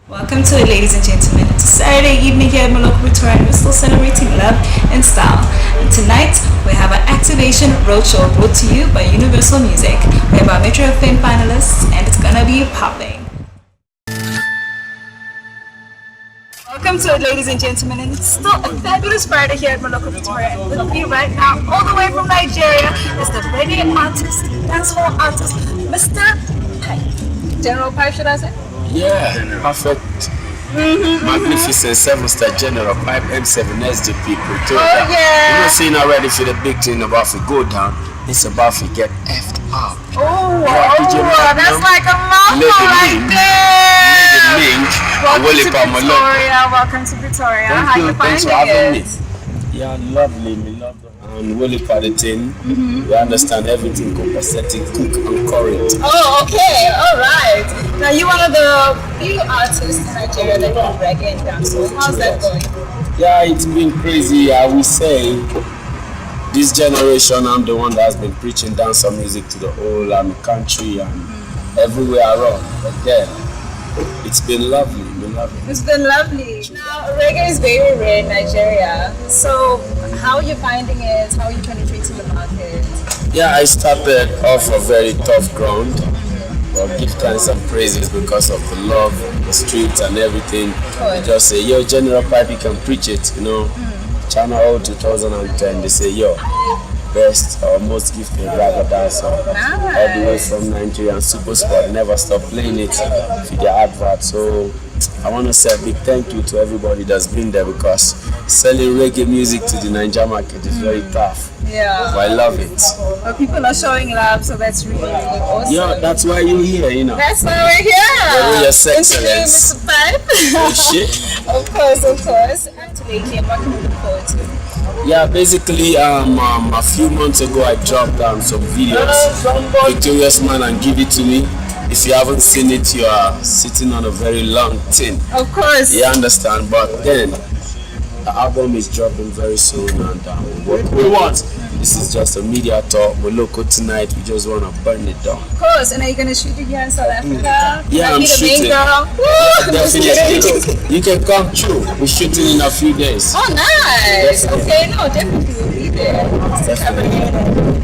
Welcome to it, ladies and gentlemen. It's a Saturday evening here at Moloko and we're still celebrating love and style. And tonight, we have an Activation Roadshow brought to you by Universal Music. We have our Metro FM finalists, and it's gonna be popping. Welcome to it, ladies and gentlemen, and it's still a fabulous Friday here at Moloko Victoria. And with me right now, all the way from Nigeria, is the reggae artist, dancehall artist, Mr. Pype. General Pype, should I say? Yeah, perfect. Magnificent 7-star General Pype M7 SDP. Oh yeah. You're not seeing already for the big thing about to go down. It's about to get effed up. That's like a mouthful right there. Welcome to Victoria. Welcome to Victoria. How you finding it? Yeah, lovely. Me love it. And Willie Parditin, we understand everything copacetic, cook and current. Oh, okay, alright. Now you're one of the few artists in Nigeria that do reggae and dancehall. How's that going? Yeah, it's been crazy. I will say this generation, I'm the one that has been preaching dancehall music to the whole country and everywhere around. But then, it's been lovely. It's been lovely. Now, reggae is very rare in Nigeria. So, how are you finding it? How are you penetrating the market? Yeah, I started off a very tough ground. But give thanks and praises because of the love, the streets and everything. They just say, yo, General Pype, you can preach it, you know. Channel 2010, they say, yo, best or most gifted ragga dancer. All the way from Nigeria, and Super Sport never stop playing it for their advert. So I want to say a big thank you to everybody that's been there, because selling reggae music to the Nigeria market is very tough. Yeah. But I love it. Well, people are showing love, so that's really, really awesome. Yeah, that's why you're here, you know. That's why we're here. Your excellence. Mr. Pype. Oh, shit. Of course. Activate him. What can we look forward to? Yeah, basically, a few months ago, I dropped down some videos. Victorious Man and give it to me. If you haven't seen it, you are sitting on a very long thing. Of course. You understand? But then, the album is dropping very soon, and what we want. This is just a media talk. Moloko tonight. We just want to burn it down. Of course. And are you going to shoot it here in South Africa? Yeah, I'm shooting. Yeah, definitely. You can come through. We're shooting in a few days. Oh, nice. Definitely. Okay, no, definitely we'll be there.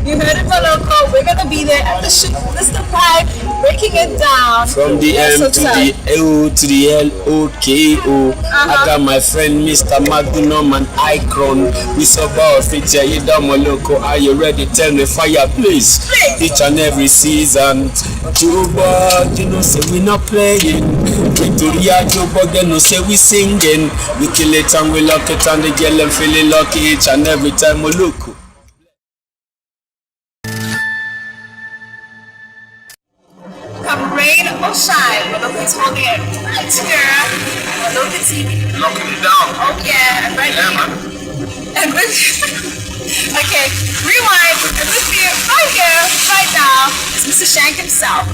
You heard it, Moloko. We're going to be there at the shoot. Mr. Pype breaking it down. From the M to the O to the LOKO. I got my friend Mr. Magnum and Icon. We so about feature you down, Moloko. Are you ready? Tell me fire, please. Each and every season. Juba, you know, say we not playing. Victoria, Juba, you know, say we singing. We kill it and we lock it and the girl and feeling lucky each and every time we look. Come rain or shine, Moloko is holding it right here. Moloko TV. Locking it down. Oh yeah, right here. And with okay, rewind. And with me right here, right now, is Mr. Shank himself.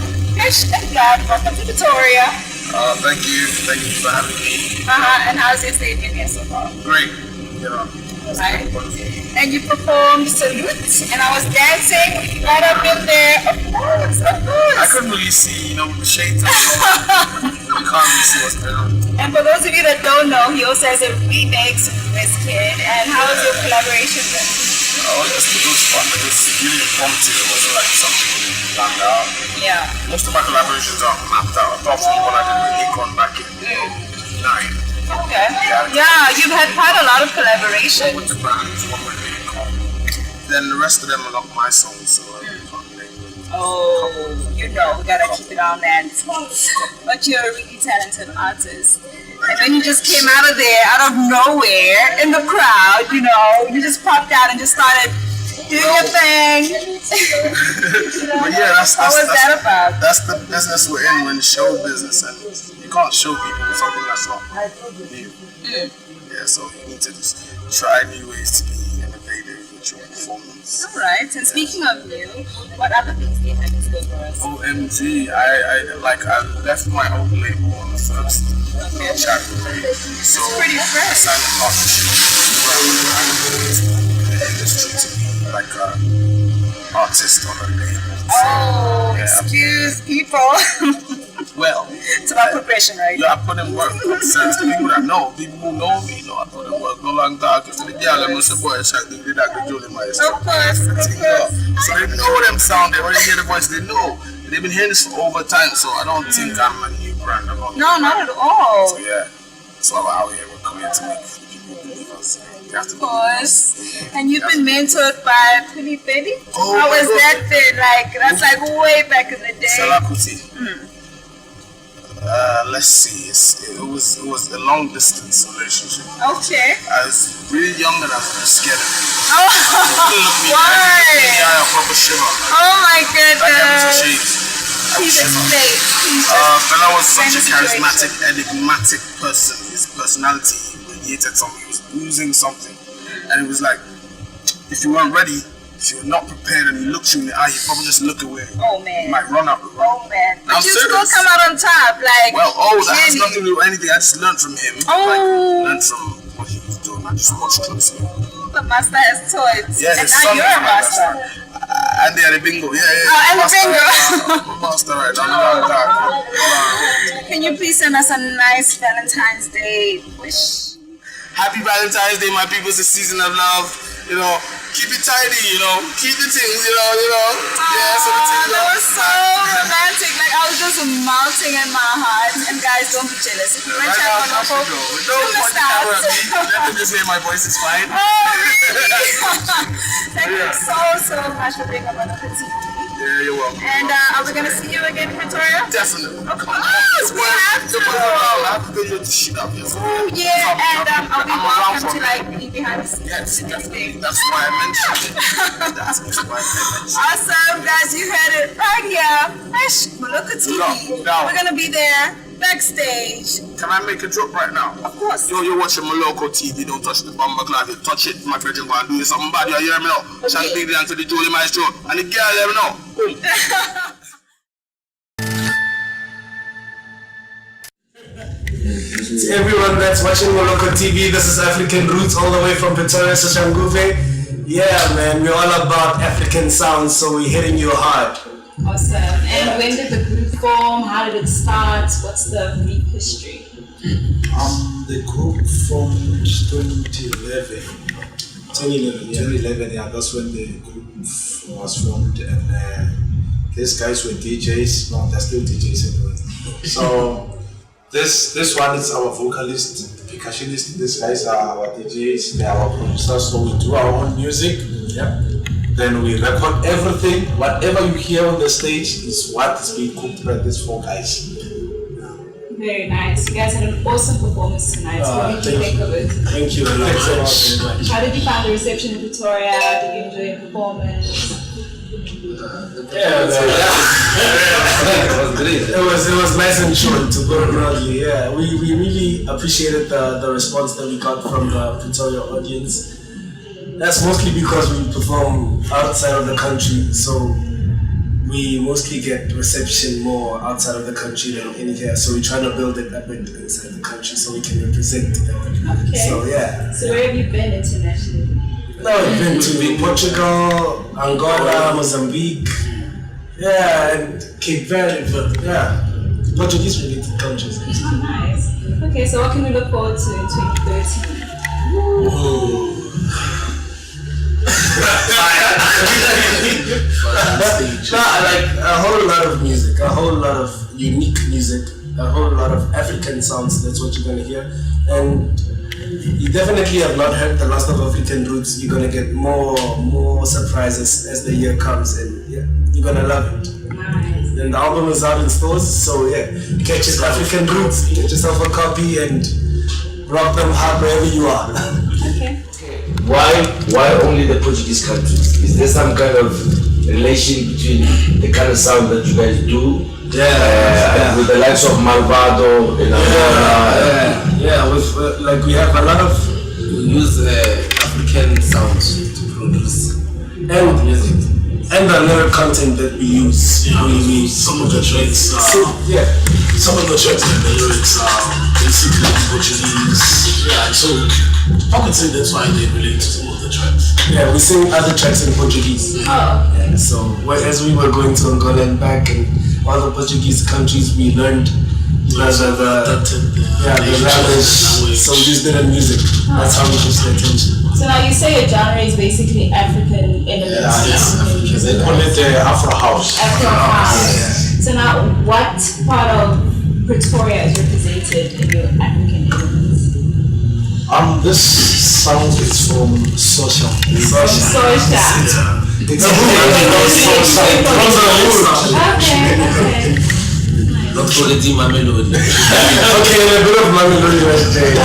Welcome to Victoria. Thank you for having me. And how's your stay been here so far? Great. Yeah. Right. And you performed Salute, and I was dancing right up in there. Of course. I couldn't really see, with the shades on. You can't really see what's going on. And for those of you that don't know, he also has a remix with Wizkid. And how was your collaboration then? Just the good spot. It was really impromptu. It wasn't like something planned out. Yeah. Most of my collaborations are mapped out, apart from the one I did with Akon back in 9. Okay. Yeah, you've had quite a lot of collaboration. With the bands, one with Akon. Then the rest of them are not my songs, so I can't play. Oh, we gotta keep it on that. But you're a really talented artist. And then you just came out of there, out of nowhere, in the crowd, you just popped out and just started doing your thing. But yeah, what was that about? That's the business we're in. We're in show business, and you can't show people something that's not new. Yeah, so you need to just try new ways to be innovative with your performance. Alright, and speaking of new, what other things do you have in store for us? OMG, I left my old label on the first chat. So it's pretty fresh. I signed a partnership with the industry to be like an artist on a label. Oh, yeah. Excuse people. well. It's about progression, right? Yeah, I put in work. Sense to people that know, people who know me, I put in work. No long talk. If the girl, I'm the boy, Shank, they did that, they my Of course. So they know them sound, they already hear the voice, they know. They've been hearing this for over time, so I don't think I'm a new brand. No, not at all. So yeah, so I'm out here, we're coming to make people believe us. Of course. And you've been mentored by Puli Baby? Oh, how was that been? Like, that's like way back in the day. Salakuti. Let's see. It was a long distance relationship. Okay. I was really young and I was really scared of him. Why? Oh my goodness. Please explain. Fela was such a charismatic, enigmatic person. His personality radiated something. He was oozing something. And it was like, if you weren't ready, if you're not prepared and he looks you in the eye, you probably just look away. Oh man. You might run out the room. Oh man. But I'm you serious. still come out on top, like. Well, that has nothing to do with anything. I just learned from him. Learned from what he was doing. I just watched closely. The master has taught. Yeah, and now you're a master. And they had a bingo. Yeah. Oh, and the bingo. Master, right? Can you please send us a nice Valentine's Day wish? Happy Valentine's Day, my people. It's a season of love. Keep it tidy, keep the things, Yeah, so that was so romantic. Like, I was just melting in my heart. And guys, don't be jealous. If you went to Moloko, you missed out. Let me just hear my voice is fine. Oh, really? Thank you so much for being on Moloko TV. Yeah, you're welcome. And are we going to see you again in Pretoria? Definitely. Of course, we have to. I have to get you to shit up here. Oh, yeah, and I'll be welcome to be behind the scenes. Yes, definitely. That's why I mentioned it. That's why I mentioned it. Awesome, guys, you heard it right here. Moloko TV. We're going to be there backstage. Can I make a joke right now? Of course. You're watching Moloko TV. Don't touch the bomber glove. You touch it, my friend, go and do something bad. You hear me now? Shank big down to the Julie Maestro. And the girl, let me know. Boom. To everyone that's watching Moloko TV, this is African Roots all the way from Pretoria, Soshanguve. Yeah, man, we're all about African sounds, so we're hitting you hard. Awesome. And when did the group form? How did it start? What's the brief history? The group formed 2011. 2011, yeah, that's when the group was formed, and these guys were DJs. No, they're still DJs anyway. So this one is our vocalist, the percussionist. These guys are our DJs. They are our producers. So we do our own music. Yeah. Then we record everything. Whatever you hear on the stage is what is being cooked by these four guys. Very nice. You guys had an awesome performance tonight. So what did you think of it? Thank you very much. How did you find the reception in Pretoria? Did you enjoy your performance? Yeah, it was great. It was nice and short, to put it mildly. Yeah, we really appreciated the response that we got from the Pretoria audience. That's mostly because we perform outside of the country, so we mostly get reception more outside of the country than in here. So we're trying to build it a bit inside the country so we can represent them. Okay. So yeah. So where have you been internationally? No, we've been to Portugal, Angola, Mozambique, yeah, and Cape Verde, but yeah, Portuguese related countries. Oh, nice. Okay, so what can we look forward to in 2013? Like a whole lot of music, a whole lot of unique music, a whole lot of African sounds. That's what you're gonna hear, and you definitely have not heard the last of African Roots. You're gonna get more surprises as the year comes, and yeah, you're gonna love it. Nice. And the album is out in stores, so yeah, catch your African Roots, get yourself a copy, and rock them hard wherever you are. Okay. Why only the Portuguese countries? Is there some kind of relation between the kind of sound that you guys do? Yeah. With the likes of Malvado in Angola. Yeah. With like we have a lot of use African sounds to produce music. And the lyric content that we use. Yeah, some of the tracks. Some of the tracks and the lyrics are basically Portuguese. Yeah, so I could say that's why they relate to some of the tracks. Yeah, we sing other tracks in Portuguese. Oh. Yeah, so as we were going to Angola and back, and other Portuguese countries, we learned the language. So we just did the music. That's how we just pay attention. So now you say your genre is basically African elements. They call it Afro House. Afro House. So now, what part of Pretoria is represented in your African elements? This song is from Social. It's okay. Not forgetting my melody. Okay, a bit of my melody right there.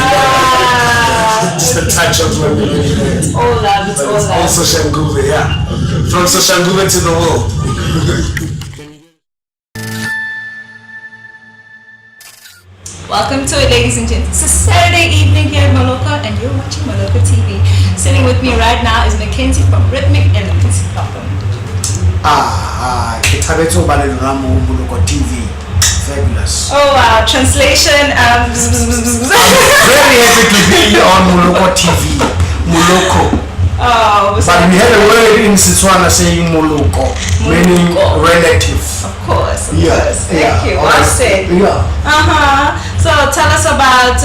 Just a touch of my melody there. It's all love, it's all love. Also Shanguve, yeah. From Shanguve to the world. Welcome to it, ladies and gentlemen. It's a Saturday evening here at Moloko, and you're watching Moloko TV. Sitting with me right now is Mackenzie from Rhythmic Elements. Welcome. Kitabetso Balelamo Moloko TV. Fabulous. Oh wow, translation. Very happy to be on Moloko TV. Moloko. Oh, but we had a word in Setswana saying Moloko, meaning relative. Of course. Yes. Thank you. Well said. Yeah. So tell us about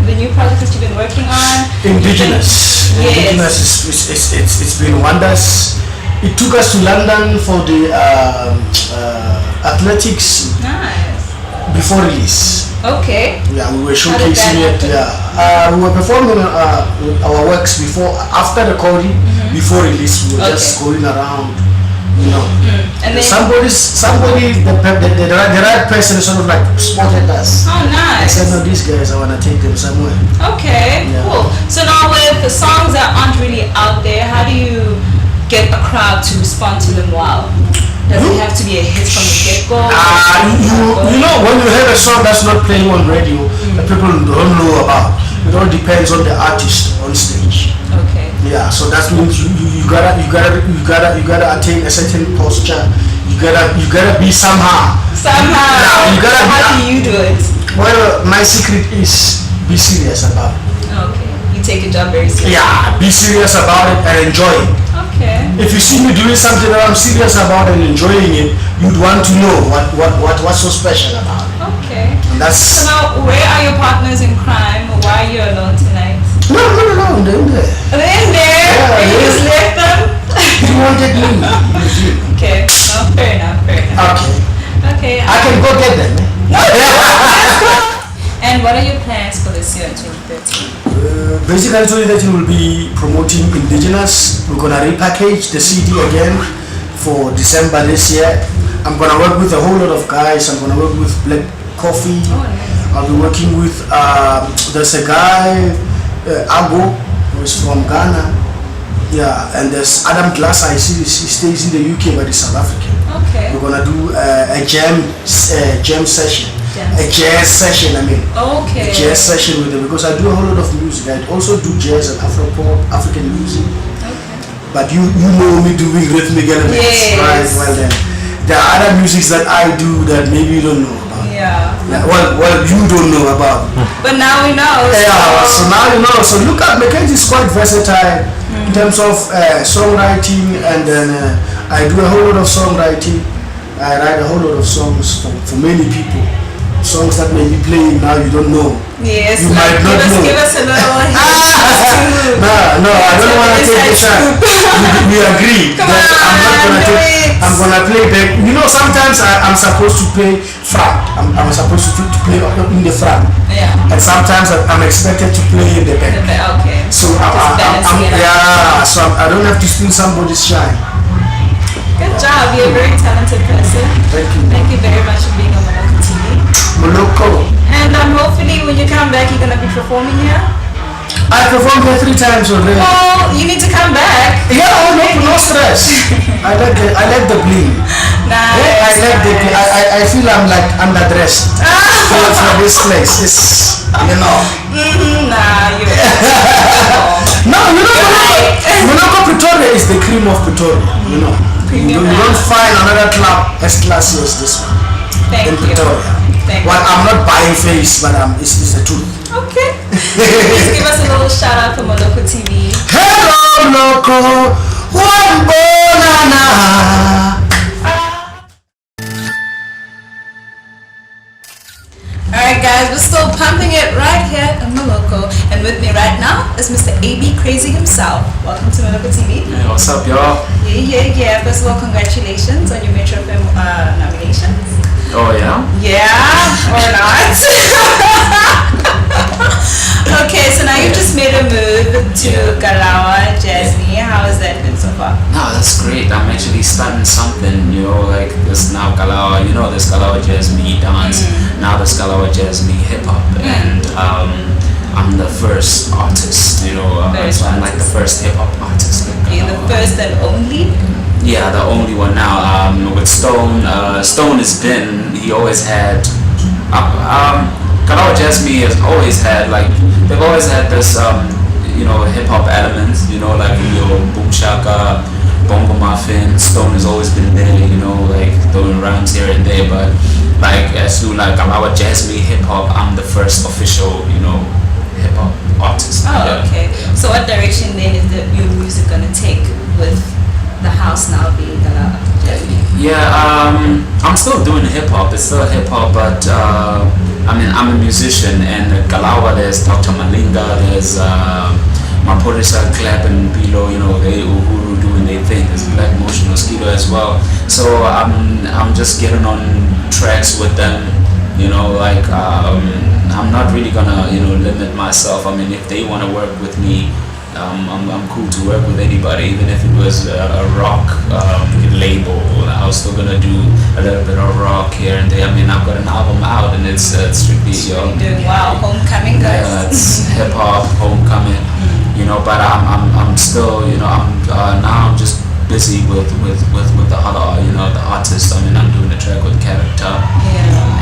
the new project that you've been working on. Indigenous. Yes. Indigenous. It's been wonders. It took us to London for the athletics. Nice. Before release. Okay. Yeah, we were showcasing it. Yeah, we were performing our works after the recording, before release. We were just going around, you know. And then somebody, the right person sort of like spotted us. Oh, nice. I said, no, these guys, I want to take them somewhere. Okay, cool. So now with the songs that aren't really out there, how do you get a crowd to respond to them well? Does it have to be a hit from the get-go? You know, when you hear a song that's not playing on radio, that people don't know about, it all depends on the artist on stage. Okay. Yeah, so that means you gotta attain a certain posture. You gotta be somehow. Somehow. You gotta how do you do it? Well, my secret is be serious about it. Okay. You take your job very seriously. Yeah, be serious about it and enjoy it. Okay. If you see me doing something that I'm serious about and enjoying it, you'd want to know what's so special about it. Okay. And that's. So now, where are your partners in crime? Why are you alone tonight? No, they're in there. Are they in there? Yeah, and you just left them? You wanted me. Okay. No, fair enough. Okay. I can go get them. And what are your plans for this year, 2013? Basically, 2013 will be promoting indigenous. We're gonna repackage the CD again for December this year. I'm gonna work with a whole lot of guys. I'm gonna work with Black Coffee. Oh, nice. I'll be working with there's a guy Ago, who is from Ghana. Yeah, and there's Adam Glass. I see he stays in the UK but he's South African. Okay. We're gonna do a jam session. A jazz session, I mean. Okay. A jazz session with them because I do a whole lot of music. I also do jazz and Afro-pop, African music. Okay. But you know me doing rhythmic elements, yes. right? Well then, there are other musics that I do that maybe you don't know about. Yeah. Well, you don't know about. But now we know. Yeah. So now you know. So look at Mackenzie is quite versatile in terms of songwriting, and then I do a whole lot of songwriting. I write a whole lot of songs for many people. Songs that may be playing now you don't know. Yes, you might not know. Give us a little hint. No, I don't want to take the chance. We agree that I'm gonna play back. You know, sometimes I'm supposed to play front. I'm supposed to play in the front. Yeah. And sometimes I'm expected to play in the back. Okay. So I don't have to steal somebody's shine. Good job. You're a very talented person. Thank you. Thank you very much for being on Moloko TV. Moloko. And hopefully when you come back, you're going to be performing here? I performed here 3 times already. Oh, you need to come back. Yeah, no stress. I like the bling. Nice. I feel I'm like underdressed for this place. It's, you know. Nah, you're No, you know, Moloko Pretoria is the cream of Pretoria. You know. You don't find another club as classy as this one. Thank in you. Pretoria. Well, I'm not buying face, but it's the truth. Okay. Please give us a little shout out for Moloko TV. Hello, Moloko. One banana. is Mr. AB Crazy himself. Welcome to Moloko TV. Hey, what's up, y'all? Yeah. First of all, congratulations on your Metro FM nominations. Oh, yeah? Yeah, or not. Okay, so now you just made a move to Kalawa, Jasmine. How has that been so far? No, that's great. I'm actually starting something, like this now Kalawa, this Kalawa Jasmine dance, now this Kalawa Jasmine hip hop, and I'm the first artist, so I'm like the first hip hop artist. Okay, the first and only? Yeah, the only one now. With Stone, Stone has been, he always had, Kalawa Jasmine has always had, they've always had this, hip hop elements, like your boom shaka, bongo muffin. Stone has always been there, throwing rhymes here and there. But as to Kalawa Jasmine hip hop, I'm the first official, hip hop artist. Oh, okay. So what direction then is your music gonna take with the house now being Kalawa Jasmine? Yeah, I'm still doing hip hop. It's still hip hop, but I'm a musician, and Kalawa, there's Dr. Malinga, there's Maporisa, Clap, and Bilo. They Uhuru doing their thing. There's Black Motion Mosquito as well. So I'm just getting on tracks with them. I'm not really gonna limit myself. If they want to work with me, I'm cool to work with anybody, even if it was a rock label. I was still gonna do a little bit of rock here and there. I've got an album out, and it's strictly You're doing well, homecoming, guys. Yeah, it's hip hop, homecoming. But I'm still I'm just busy with the other the artists. I'm doing a track with Character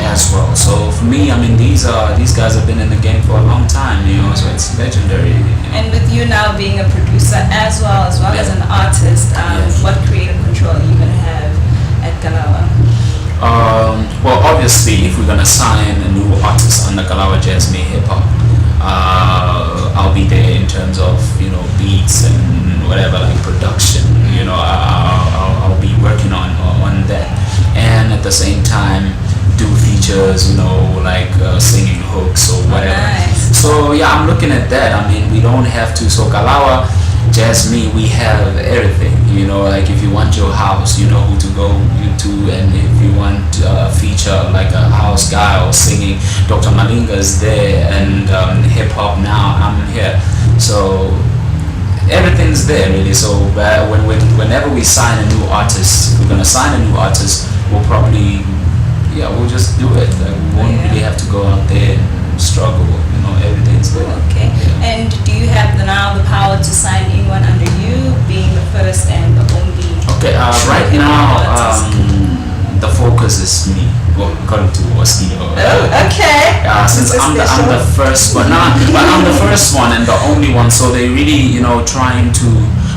as well. So for me, these guys have been in the game for a long time, so it's legendary. And with you now being a producer as well as an artist, what creative control are you gonna have at Kalawa? Well, obviously, if we're gonna sign a new artist under Kalawa Jasmine hip hop, I'll be there in terms of beats and whatever, production. I'll be working on that, and at the same time do features, singing hooks or whatever. Nice. So yeah, I'm looking at that. We don't have to. So Kalawa Jasmine, we have everything. If you want your house, you know who to go to, and if you want a feature like a house guy or singing, Dr. Malinga is there, and hip hop now, I'm here. So everything's there really. So whenever we sign a new artist, we're gonna sign a new artist, we'll probably we'll just do it. We won't really have to go out there and struggle. Everything's there. Okay. And do you have now the power to sign anyone under you, being the first and the only? Okay. Right now, the focus is me. Well, according to Mosquito. Oh, okay. Since I'm the first one, but I'm the first one and the only one. So they really, trying to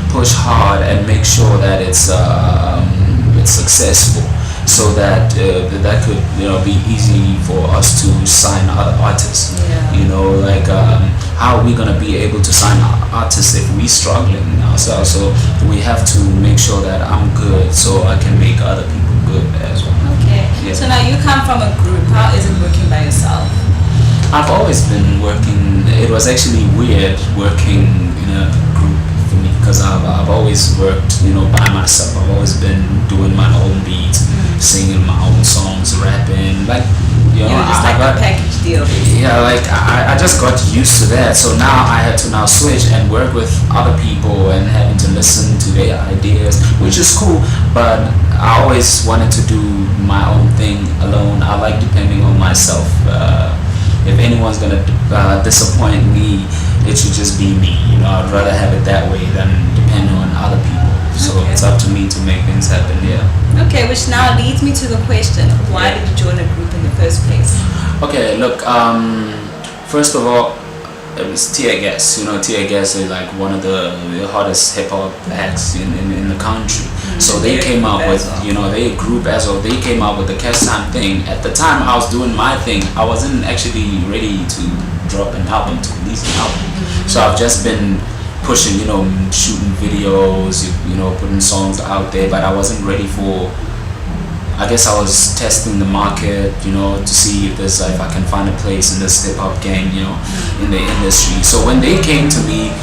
push hard and make sure that it's successful, so that that could be easy for us to sign other artists. How are we gonna be able to sign artists if we struggling ourselves? So we have to make sure that I'm good, so I can make other people good as well. Okay. Yeah. So now you come from a group. How is it working by yourself? I've always been working. It was actually weird working in a group for me, because I've always worked by myself. I've always been doing my own beats, singing my own songs, rapping, Just like a package deal. Yeah, I just got used to that. So now I had to now switch and work with other people and having to listen to their ideas, which is cool. But I always wanted to do my own thing alone. I like depending on myself. If anyone's gonna disappoint me, it should just be me. I'd rather have it that way than depend on other people. So it's up to me to make things happen. Yeah. Okay, which now leads me to the question: why did you join a group in the first place? Okay, look. First of all, it was Tear Gas. Tear Gas is one of the hottest hip hop acts in the country. So they came out with, they group as well. They came out with the Cash Time thing. At the time, I was doing my thing. I wasn't actually ready to drop an album, to release an album. So I've just been pushing, shooting videos, putting songs out there, but I wasn't ready for I guess I was testing the market, you know, to see if I can find a place in this hip hop game, you know, in the industry. So when they came to me,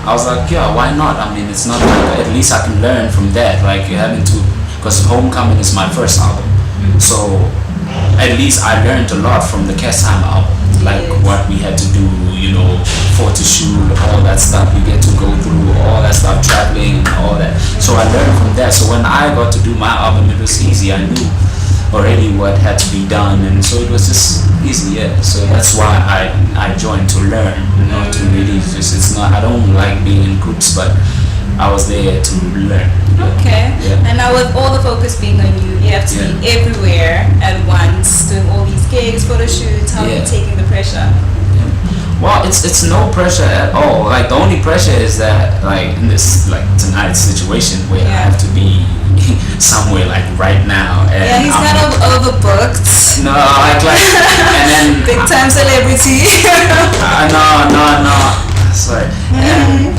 I was like, yeah, why not? I mean, it's not like, at least I can learn from that. Like having to, because Homecoming is my first album, so at least I learned a lot from the Cast Time album, like what we had to do, you know, photo shoot, all that stuff. You get to go through all that stuff, traveling and all that. So I learned from that. So when I got to do my album, it was easy. I knew already what had to be done, and so it was just easy. Yeah. So that's why I joined to learn, not to really just. It's not. I don't like being in groups, but I was there to learn. Okay. Yeah. And now with all the focus being on you have to be everywhere at once, doing all these gigs, photo shoots. How are you taking the pressure? Well, it's no pressure at all. Like the only pressure is that like in this like tonight's situation where I have to be somewhere like right now. And he's kind of overbooked. No, like and then big time celebrity. No. Sorry. And,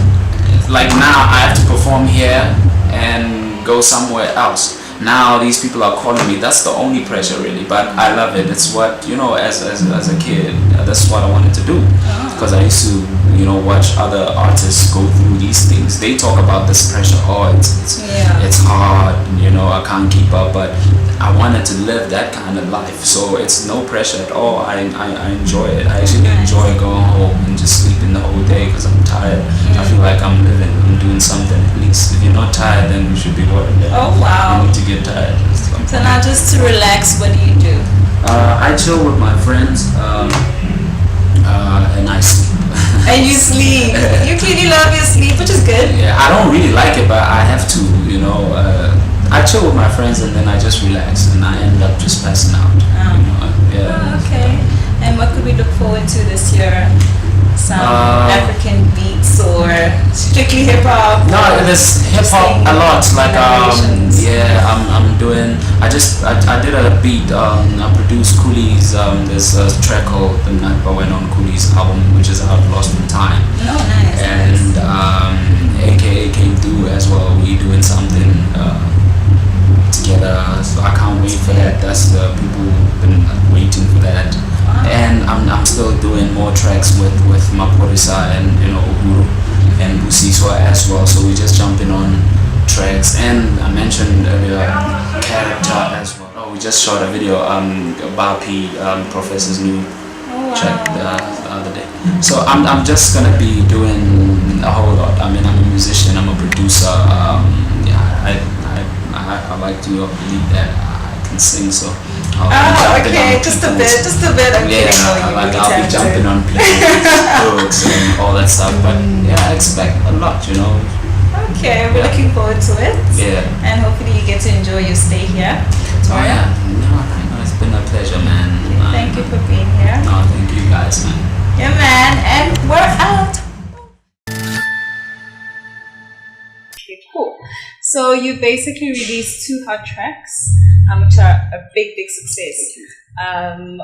like now I have to perform here and go somewhere else. Now these people are calling me. That's the only pressure really, but I love it. It's what, you know, as a kid, that's what I wanted to do, because I used to, you know, watch other artists go through these things. They talk about this pressure. Oh, it's hard, you know, I can't keep up, but I wanted to live that kind of life. So it's no pressure at all. I enjoy it. I actually enjoy going home and just sleeping the whole day because I'm tired. I feel like I'm living, I'm doing something at least. If you're not tired, then you should be worried. Oh wow. You need to get tired. So now just to relax, what do you do? I chill with my friends and I sleep. And you sleep. You clearly love your sleep, which is good. Yeah, I don't really like it, but I have to, you know. I chill with my friends and then I just relax and I end up just passing out. You know? Oh, okay. And what could we look forward to this year? Some African beats or strictly hip hop? No, there's hip hop a lot. Like I'm doing. I did a beat. I produced Cooley's. There's a track called "The Night I Went on Cooley's album," which is out, Lost in Time. Oh, nice. And AKA came through as well. We doing something together. So I can't wait for that. That's the people been waiting for that. And I'm still doing more tracks with Maporisa and, you know, Uhuru and Busiswa as well. So we just jumping on tracks. And I mentioned earlier character as well. Oh, we just shot a video Bapi, Professor's new track the other day. So I'm just gonna be doing a whole lot. I mean, I'm a musician, I'm a producer. I like to believe that I can sing, so okay, just a bit. I'm kidding. I'll be jumping on people's books and all that stuff, but I expect a lot, you know. Okay, we're looking forward to it. Yeah. And hopefully you get to enjoy your stay here. Oh yeah, no, it's been a pleasure, man. Thank you for being here. No, thank you guys, man. Yeah, man, and we're out. Okay, cool. So you basically released 2 hot tracks, which are a big success.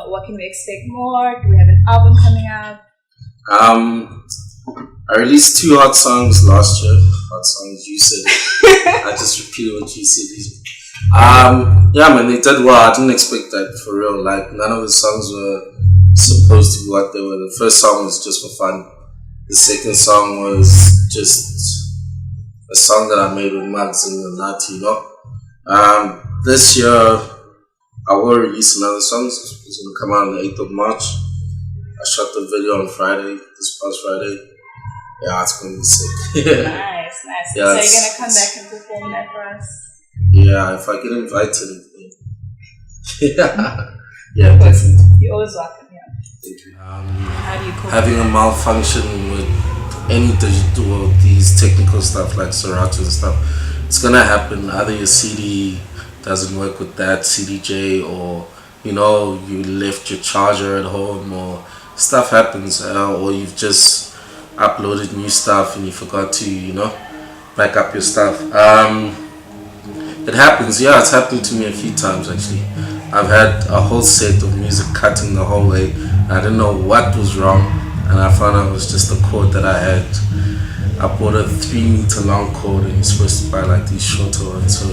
What can we expect more? Do we have an album coming out? I released 2 hot songs last year. Hot songs, you said it. I just repeated what you said. Yeah, man, they did well. I didn't expect that, for real. Like, none of the songs were supposed to be what they were. The first song was just for fun. The second song was just a song that I made with Max and Nati, you know. This year, I will release another song. It's going to come out on the 8th of March. I shot the video on Friday, this past Friday. Yeah, it's going to be sick. Nice. Yeah, so you're going to come back and perform that for us? Yeah, if I get invited. Yeah, definitely. You're always welcome, yeah. Thank you. How do you cope? Having a malfunction with any digital, these technical stuff like Serato and stuff, it's going to happen. Either your CD doesn't work with that CDJ, or, you know, you left your charger at home, or stuff happens, or you've just uploaded new stuff and you forgot to, you know, back up your stuff. It happens. Yeah, it's happened to me a few times actually. I've had a whole set of music cutting the whole way. I didn't know what was wrong, and I found out it was just the cord that I had. I bought a 3 meter long cord, and you're supposed to buy like these shorter ones. So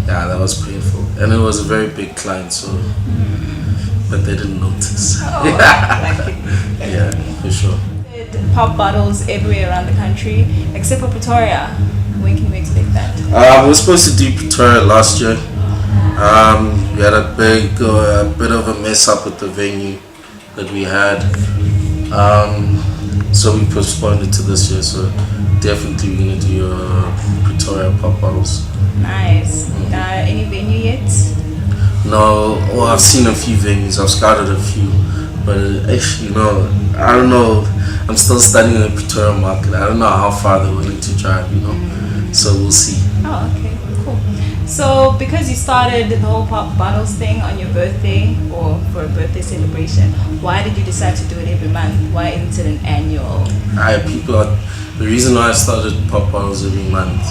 Yeah, that was painful, and it was a very big client, so but they didn't notice. Oh, like it. Yeah, for sure. Pop bottles everywhere around the country, except for Pretoria. When can we expect that? We were supposed to do Pretoria last year. We had a bit of a mess up with the venue that we had, so we postponed it to this year. So definitely we're gonna do Pretoria pop bottles. Nice. Any venue yet? No, well, I've seen a few venues. I've scouted a few, but you know, I don't know. I'm still studying the Pretoria market. I don't know how far they're willing to drive. You know, so we'll see. Oh, okay, cool. So, because you started the whole pop bottles thing on your birthday or for a birthday celebration, why did you decide to do it every month? Why isn't it an annual? The reason why I started pop bottles every month,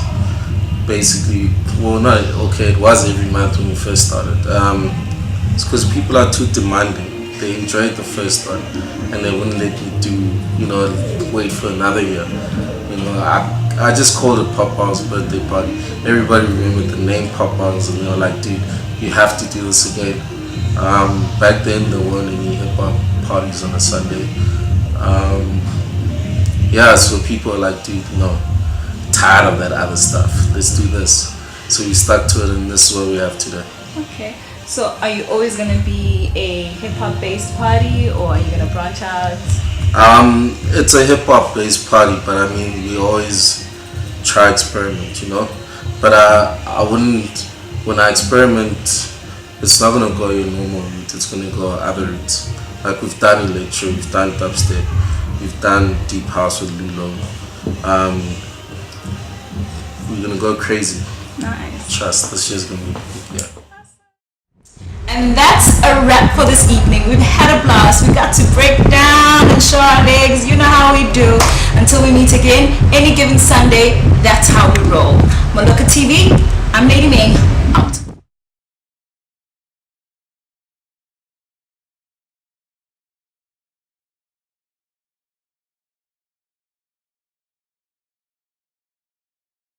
basically, well, it was every month when we first started. It's because people are too demanding. They enjoyed the first one, and they wouldn't let me wait for another year. You know, I just called it Pop Bottles birthday party. Everybody remembered the name Pop Bottles, and they were like, dude, you have to do this again. Back then, there weren't any hip hop parties on a Sunday. So people are like, dude, tired of that other stuff. Let's do this. So we stuck to it, and this is what we have today. Okay. So are you always going to be a hip-hop based party, or are you going to branch out? It's a hip-hop based party, but I mean, we always try experiment, you know. But I wouldn't, when I experiment, it's not going to go your normal route. It's going to go other routes. Like we've done electro, we've done dubstep, we've done deep house with Lulo. We're going to go crazy. Nice. Trust, this year's going to be, yeah. And that's a wrap for this evening. We've had a blast. We got to break down and show our legs. You know how we do. Until we meet again, any given Sunday, that's how we roll. Moloko TV,